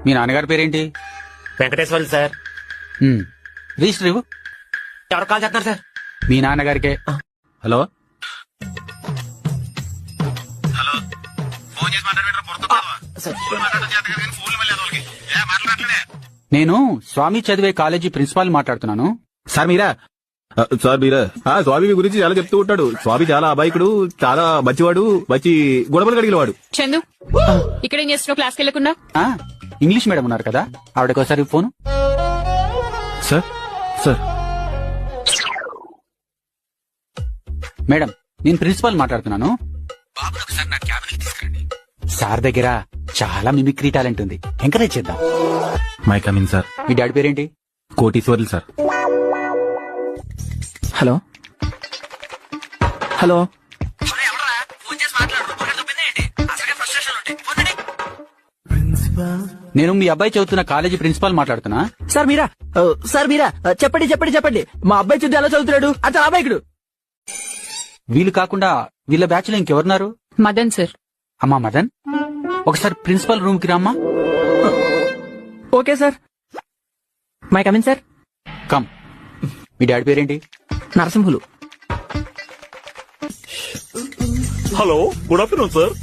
మీ నాన్నగారి పేరేంటి? Venkateswarlu sir. Register ఇవ్వు. ఎవరు కాల్ చేస్తున్నారు సార్? మీ నాన్నగారికే. హలో నేను స్వామి చదివే కాలేజీ ప్రిన్సిపాల్ మాట్లాడుతున్నాను. సార్ మీరా? సార్ మీరా? స్వామి గురించి చాలా చెప్తూ ఉంటాడు. స్వామి చాలా అబాయకుడు, చాలా మంచివాడు, మంచి గొడవలు కడిగిన వాడు. చందు, ఇక్కడేం చేస్తున్నావు? క్లాస్కి వెళ్ళకుండా? ఇంగ్లీష్ మేడం ఉన్నారు కదా, ఆవిడకి ఒకసారి ఫోను. సార్ సార్ మేడం, నేను ప్రిన్సిపాల్ మాట్లాడుతున్నాను. బాబుని ఒకసారి నా క్యాబిన్ తీసుకురండి. సార్ దగ్గర చాలా మిమిక్రీ టాలెంట్ ఉంది, ఎంకరేజ్ చేద్దాం. My coming sir. Me daddy పేరేంటి? కోటీశ్వర్లు సార్. Hello hello. నేను మీ అబ్బాయి చదువుతున్న కాలేజీ ప్రిన్సిపాల్ మాట్లాడుతున్నా. సార్ మీరా? సార్ మీరా? చెప్పండి చెప్పండి చెప్పండి. మా అబ్బాయి చూద్దాం ఎలా చదువుతున్నాడు, అతను అబ్బాయికుడు. వీళ్ళు కాకుండా వీళ్ళ బ్యాచ్ లో ఇంకెవరున్నారు? మదన్ సార్. అమ్మా మదన్, ఒకసారి ప్రిన్సిపల్ రూమ్ కి రామ్మా. Okay sir. May come in sir. Come. మీ డాడీ పేరేంటి? Narasimhulu. Hello, good afternoon sir.